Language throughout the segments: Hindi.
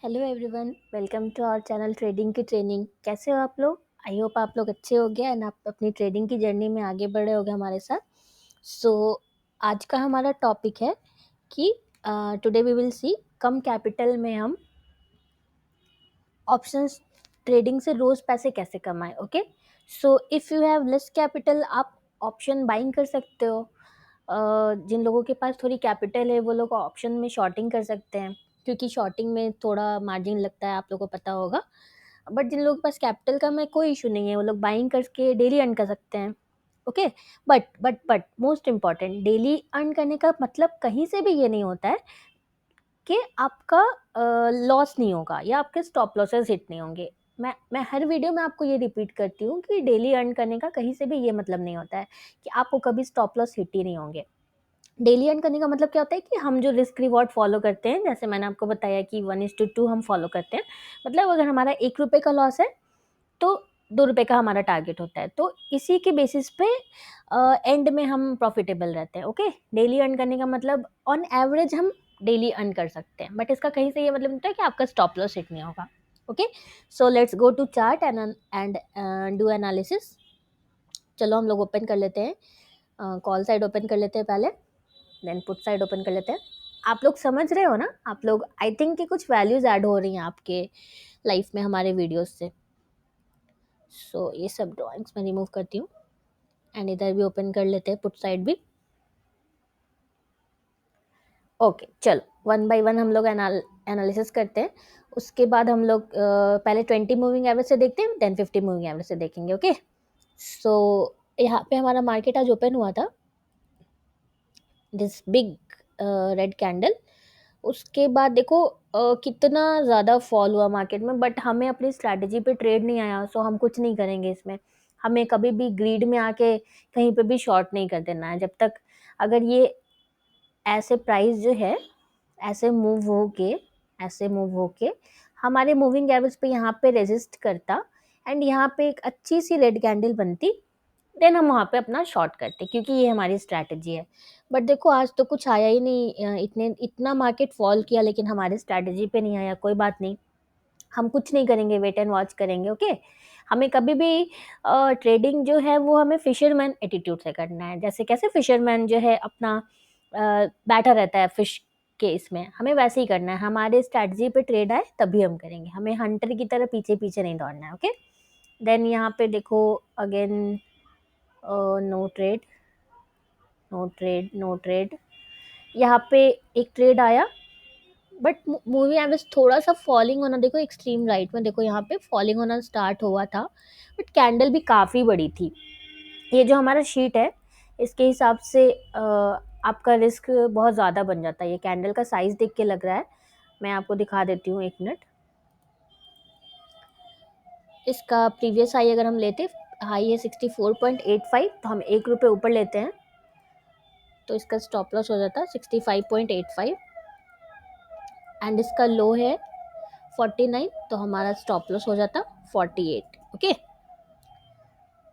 Hello everyone, welcome to our channel trading की ट्रेनिंग। कैसे हो आप लोग? आई होप आप लोग अच्छे हो गए एंड आप अपनी ट्रेडिंग की जर्नी में आगे बढ़े होगे हमारे साथ। सो आज का हमारा टॉपिक है कि टुडे वी विल सी कम कैपिटल में हम ऑप्शंस ट्रेडिंग से रोज पैसे कैसे कमाएं। Okay, so if you have less capital आप ऑप्शन बाइंग कर सकते हो। जिन लोगों के पास थोड़ी कैपिटल है वो लोग ऑप्शन में शॉर्टिंग कर सकते हैं, क्योंकि शॉर्टिंग में थोड़ा मार्जिन लगता है, आप लोगों को पता होगा। बट जिन लोगों के पास कैपिटल कम है कोई इशू नहीं है, वो लोग बाइंग करके डेली अर्न कर सकते हैं। Okay, but most important, daily earn करने का मतलब कहीं से भी ये नहीं होता है कि आपका लॉस नहीं होगा या आपके स्टॉप लॉसेस हिट नहीं होंगे। मैं हर वीडियो में आपको ये रिपीट करती हूँ कि डेली अर्न करने का कहीं से भी ये मतलब नहीं होता है कि आपको कभी स्टॉप लॉस हिट ही नहीं होंगे। डेली अर्न करने का मतलब क्या होता है कि हम जो रिस्क रिवॉर्ड फॉलो करते हैं, जैसे मैंने आपको बताया कि 1:2 हम फॉलो करते हैं। मतलब अगर हमारा 1 रुपये का लॉस है तो 2 रुपये का हमारा टारगेट होता है, तो इसी के बेसिस पे एंड में हम प्रॉफिटेबल रहते हैं। ओके, डेली अर्न करने का मतलब ऑन एवरेज हम डेली अर्न कर सकते हैं, बट इसका कहीं से ये मतलब नहीं होता है कि आपका स्टॉप लॉस हिट नहीं होगा। Okay, so let's go to chart and do analysis. चलो हम लोग ओपन कर लेते हैं, कॉल साइड ओपन कर लेते हैं पहले, देन पुट साइड ओपन कर लेते हैं। आप लोग समझ रहे हो ना? आप लोग आई थिंक कि कुछ वैल्यूज ऐड हो रही हैं आपके लाइफ में हमारे वीडियोस से। सो ये सब ड्राइंग्स मैं रिमूव करती हूँ एंड इधर भी ओपन कर लेते हैं, पुट साइड भी। ओके, चलो वन बाय वन हम लोग एनालिसिस करते हैं। उसके बाद हम लोग पहले 20 मूविंग एवरेज से देखते हैं, 10-50 मूविंग एवरेज से देखेंगे। ओके, सो यहाँ पे हमारा मार्केट आज ओपन हुआ था, दिस बिग रेड कैंडल। उसके बाद देखो कितना ज़्यादा फॉल हुआ मार्केट में, बट हमें अपनी स्ट्रैटेजी पे ट्रेड नहीं आया, सो हम कुछ नहीं करेंगे इसमें। हमें कभी भी ग्रीड में आके कहीं पे भी शॉर्ट नहीं कर देना है। जब तक अगर ये ऐसे प्राइस जो है ऐसे मूव होके हमारे मूविंग एवरेज पे यहाँ पे रेजिस्ट करता एंड यहाँ पे एक अच्छी सी रेड कैंडल बनती, देन हम वहाँ पे अपना शॉर्ट करते, क्योंकि ये हमारी स्ट्रैटेजी है। बट देखो आज तो कुछ आया ही नहीं, इतना मार्केट फॉल किया लेकिन हमारे स्ट्रैटेजी पे नहीं आया। कोई बात नहीं, हम कुछ नहीं करेंगे, वेट एंड वॉच करेंगे। ओके, हमें कभी भी ट्रेडिंग जो है वो हमें फिशरमैन एटीट्यूड से करना है। जैसे कैसे फिशरमैन जो है अपना बैठा रहता है फिश के इसमें, हमें वैसे ही करना है। हमारे स्ट्रैटेजी पे ट्रेड आए तभी हम करेंगे, हमें हंटर की तरह पीछे पीछे नहीं दौड़ना है। ओके, देन यहाँ पे देखो again no trade, no trade, no trade. यहाँ पे एक ट्रेड आया, बट मूवी एवरेज थोड़ा सा फॉलिंग होना, देखो एक्सट्रीम राइट में देखो यहाँ पे फॉलिंग होना स्टार्ट हुआ था, बट कैंडल भी काफ़ी बड़ी थी। ये जो हमारा शीट है इसके हिसाब से आपका रिस्क बहुत ज़्यादा बन जाता है। ये कैंडल का साइज देख के लग रहा है, मैं आपको दिखा देती हूँ, एक मिनट। इसका प्रीवियस हाई अगर हम लेते, हाई है 64.85, तो हम 1 रुपये ऊपर लेते हैं तो इसका स्टॉप लॉस हो जाता है 65.85 एंड इसका लो है 49, तो हमारा स्टॉप लॉस हो जाता 48। ओके,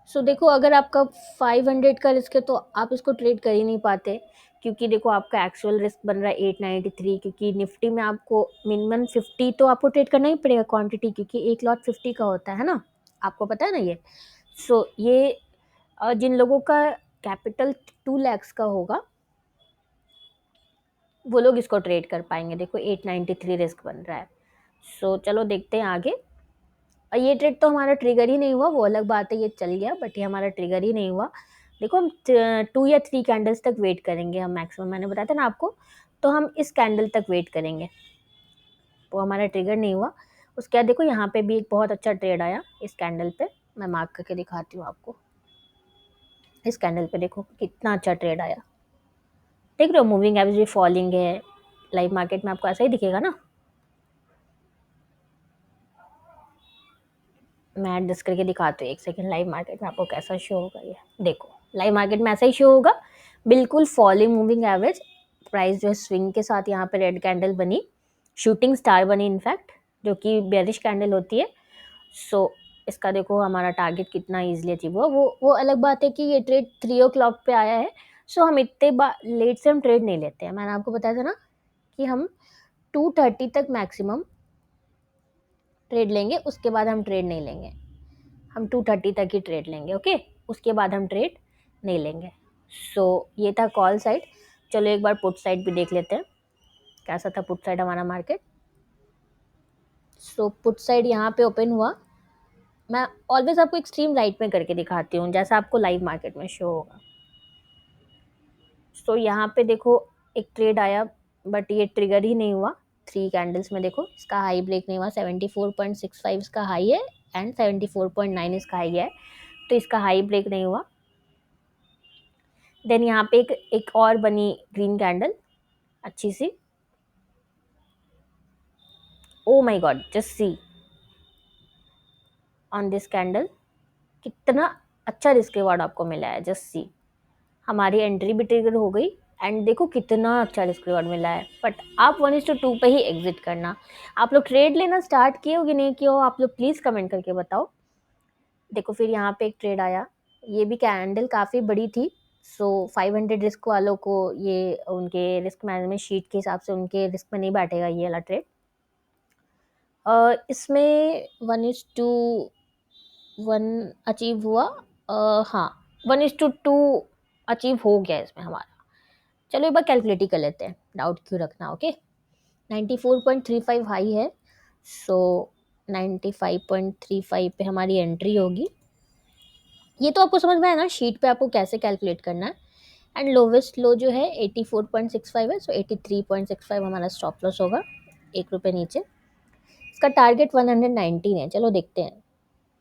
सो देखो अगर आपका 500 का रिस्क है तो आप इसको ट्रेड कर ही नहीं पाते, क्योंकि देखो आपका एक्चुअल रिस्क बन रहा है 893, क्योंकि निफ्टी में आपको मिनिमम 50 तो आपको ट्रेड करना ही पड़ेगा क्वांटिटी, क्योंकि एक लॉट 50 का होता है ना, आपको पता है ना ये। सो ये जिन लोगों का कैपिटल 2 lakhs का होगा वो लोग इसको ट्रेड कर पाएंगे। देखो 893 रिस्क बन रहा है। सो चलो देखते हैं आगे। और ये ट्रेड तो हमारा ट्रिगर ही नहीं हुआ, वो अलग बात है, ये चल गया, बट ये हमारा ट्रिगर ही नहीं हुआ। देखो हम 2 या 3 कैंडल्स तक वेट करेंगे हम मैक्सिमम, मैंने बताया था ना आपको, तो हम इस कैंडल तक वेट करेंगे, वो हमारा ट्रिगर नहीं हुआ। उसके बाद देखो यहाँ पे भी एक बहुत अच्छा ट्रेड आया इस कैंडल पे, मैं मार्क करके दिखाती हूँ आपको। इस कैंडल पे देखो कितना अच्छा ट्रेड आया, देख रहे हो मूविंग एवरेज भी फॉलिंग है। लाइव मार्केट में आपको ऐसा ही दिखेगा ना, मैं एडजस्ट करके दिखाती हूँ एक सेकंड, लाइव मार्केट में आपको कैसा शो होगा। ये देखो लाइव मार्केट में ऐसा ही शो होगा, बिल्कुल फॉलिंग मूविंग एवरेज, प्राइस जो है स्विंग के साथ यहाँ पे रेड कैंडल बनी, शूटिंग स्टार बनी इनफैक्ट, जो कि बेरिश कैंडल होती है। सो इसका देखो हमारा टारगेट कितना ईजिली अचीव हुआ। वो अलग बात है कि ये ट्रेड 3 o'clock पे आया है, सो हम इतने लेट से हम ट्रेड नहीं लेते हैं। मैंने आपको बताया था ना कि हम 2:30 तक मैक्सिमम ट्रेड लेंगे, उसके बाद हम ट्रेड नहीं लेंगे, हम 230 तक ही ट्रेड लेंगे, ओके। उसके बाद हम ट्रेड नहीं लेंगे। सो ये था कॉल साइड। चलो एक बार पुट साइड भी देख लेते हैं कैसा था पुट साइड हमारा मार्केट। सो पुट साइड यहाँ पे ओपन हुआ। मैं ऑलवेज आपको एक्सट्रीम राइट में करके दिखाती हूँ जैसा आपको लाइव मार्केट में शो होगा। सो यहाँ पे देखो एक ट्रेड आया, बट ये ट्रिगर ही नहीं हुआ। 3 कैंडल्स में देखो इसका हाई ब्रेक नहीं हुआ। 74.65 इसका हाई है एंड 74.9 इसका हाई है, तो इसका हाई ब्रेक नहीं हुआ। देन यहाँ पे एक और बनी ग्रीन कैंडल अच्छी सी। Oh my god, just see on this candle कितना अच्छा रिस्क रिवॉर्ड आपको मिला है। जस्ट सी, हमारी एंट्री भी ट्रिगर हो गई एंड देखो कितना अच्छा रिस्क रिवॉर्ड मिला है। बट आप 1:2 पे ही एग्जिट करना। आप लोग ट्रेड लेना स्टार्ट किए हो कि नहीं किए हो, आप लोग प्लीज़ कमेंट करके बताओ। देखो फिर यहाँ पे एक ट्रेड आया, ये भी कैंडल काफ़ी बड़ी थी। सो 500 रिस्क वालों को ये उनके रिस्क मैनेजमेंट शीट के हिसाब से उनके रिस्क में नहीं बैठेगा ये वाला ट्रेड। इसमें 1:1 अचीव हुआ। हाँ, 1:2 अचीव हो गया इसमें हमारा। चलो एक बार कैलकुलेट ही कर लेते हैं, डाउट क्यों रखना। ओके, 94.35 हाई है। सो 95.35 पे हमारी एंट्री होगी। ये तो आपको समझ में आया ना शीट पे आपको कैसे कैलकुलेट करना है। एंड लोवेस्ट लो जो है 84.65 है। सो 83.65 हमारा स्टॉप लॉस होगा, 1 रुपये नीचे। इसका टारगेट 119 है। चलो देखते हैं।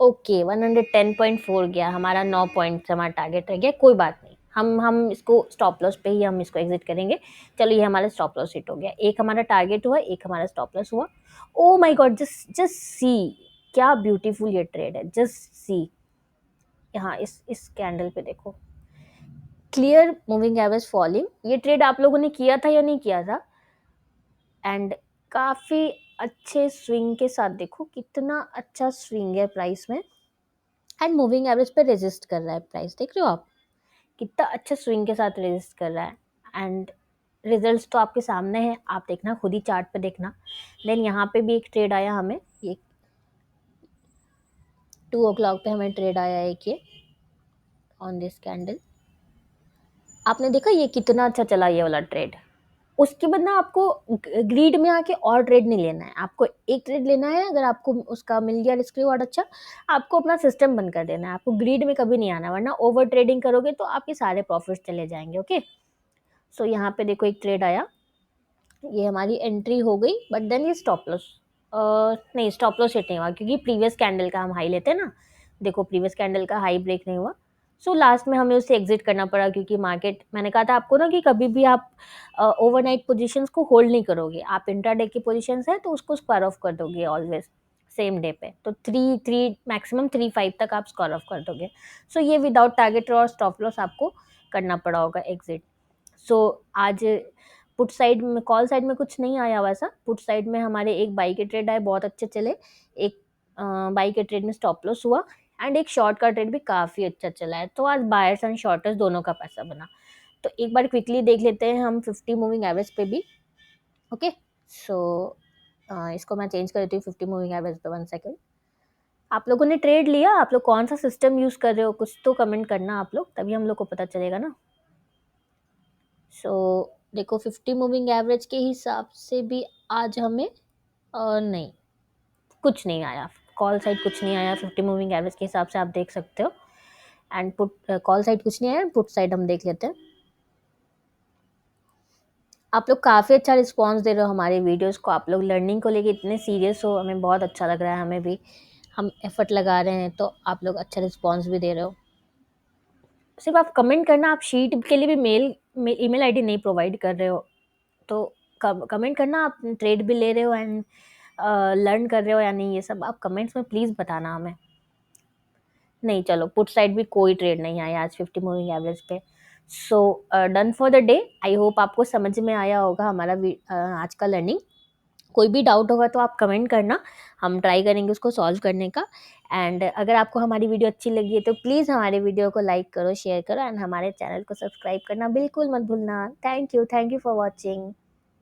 ओके, 110.4 गया हमारा, 9 पॉइंट से हमारा टारगेट रह गया। कोई बात नहीं, हम इसको स्टॉप लॉस पे ही हम इसको एग्जिट करेंगे। चलो ये हमारा स्टॉप लॉस हिट हो गया। एक हमारा टारगेट हुआ, एक हमारा स्टॉप लॉस हुआ। ओ माय गॉड, जस्ट सी, क्या ब्यूटीफुल ये ट्रेड है। जस्ट सी, यहाँ इस कैंडल पे देखो, क्लियर मूविंग एवरेज फॉलिंग। ये ट्रेड आप लोगों ने किया था या नहीं किया था? एंड काफ़ी अच्छे स्विंग के साथ देखो कितना अच्छा स्विंग है प्राइस में। एंड मूविंग एवरेज पे रेजिस्ट कर रहा है प्राइस, देख रहे हो आप कितना अच्छा स्विंग के साथ रेजिस्ट कर रहा है। एंड रिजल्ट्स तो आपके सामने हैं, आप देखना खुद ही चार्ट पे देखना। देन यहाँ पे भी एक ट्रेड आया हमें, ये 2 o'clock पे हमें ट्रेड आया एक ये ऑन दिस कैंडल। आपने देखा ये कितना अच्छा चला ये वाला ट्रेड। उसके बाद ना आपको ग्रीड में आके और ट्रेड नहीं लेना है, आपको एक ट्रेड लेना है। अगर आपको उसका मिल गया रिस्क रिवॉर्ड अच्छा, आपको अपना सिस्टम बंद कर देना है। आपको ग्रीड में कभी नहीं आना, वरना ओवर ट्रेडिंग करोगे तो आपके सारे प्रॉफिट्स चले जाएंगे। ओके, सो यहाँ पे देखो एक ट्रेड आया, ये हमारी एंट्री हो गई। बट देन ये स्टॉप लॉस नहीं, स्टॉप लॉस हिट नहीं हुआ क्योंकि प्रीवियस कैंडल का हम हाई लेते हैं ना। देखो प्रीवियस कैंडल का हाई ब्रेक नहीं हुआ। सो लास्ट में हमें उससे एग्जिट करना पड़ा क्योंकि मार्केट, मैंने कहा था आपको ना कि कभी भी आप ओवरनाइट पोजीशंस को होल्ड नहीं करोगे। आप इंट्राडे की पोजीशंस है तो उसको स्क्वायर ऑफ कर दोगे ऑलवेज सेम डे पे। तो 3 मैक्सिमम 3-5 तक आप स्क्वायर ऑफ कर दोगे। सो ये विदाउट टारगेट और स्टॉप लॉस आपको करना पड़ा होगा एग्जिट। सो आज पुट साइड में, कॉल साइड में कुछ नहीं आया वैसा। पुट साइड में हमारे एक बाई के ट्रेड आए, बहुत अच्छे चले। एक बाई के ट्रेड में स्टॉप लॉस हुआ एंड एक शॉर्ट का ट्रेड भी काफ़ी अच्छा चला है। तो आज बायर्स एंड शॉर्टर्स दोनों का पैसा बना। तो एक बार क्विकली देख लेते हैं हम 50 मूविंग एवरेज पे भी। ओके, सो इसको मैं चेंज कर देती हूँ 50 मूविंग एवरेज पे। 1 सेकेंड। आप लोगों ने ट्रेड लिया, आप लोग कौन सा सिस्टम यूज़ कर रहे हो कुछ तो कमेंट करना आप लोग, तभी हम लोग को पता चलेगा ना। सो देखो 50 मूविंग एवरेज के हिसाब से भी आज हमें नहीं, कुछ नहीं आया। कॉल साइड कुछ नहीं आया 50 मूविंग एवरेज के हिसाब से, आप देख सकते हो। एंड पुट कॉल साइड कुछ नहीं आया, पुट साइड हम देख लेते हैं। आप लोग काफ़ी अच्छा रिस्पांस दे रहे हो हमारे वीडियोस को। आप लोग लर्निंग को लेके इतने सीरियस हो, हमें बहुत अच्छा लग रहा है। हमें भी, हम एफर्ट लगा रहे हैं तो आप लोग अच्छा रिस्पांस भी दे रहे हो। सिर्फ आप कमेंट करना, आप शीट के लिए भी ईमेल आईडी नहीं प्रोवाइड कर रहे हो तो कमेंट करना। आप ट्रेड भी ले रहे हो एंड लर्न कर रहे हो या नहीं, ये सब आप कमेंट्स में प्लीज़ बताना हमें। नहीं, चलो पुट साइड भी कोई ट्रेड नहीं आया आज 50 मूविंग एवरेज पे। So done for the day. I hope आपको समझ में आया होगा हमारा आज का लर्निंग। कोई भी डाउट होगा तो आप कमेंट करना, हम ट्राई करेंगे उसको सॉल्व करने का। एंड अगर आपको हमारी वीडियो अच्छी लगी है तो प्लीज़ हमारे वीडियो को लाइक करो, शेयर करो एंड हमारे चैनल को सब्सक्राइब करना बिल्कुल मत भूलना। Thank you for watching.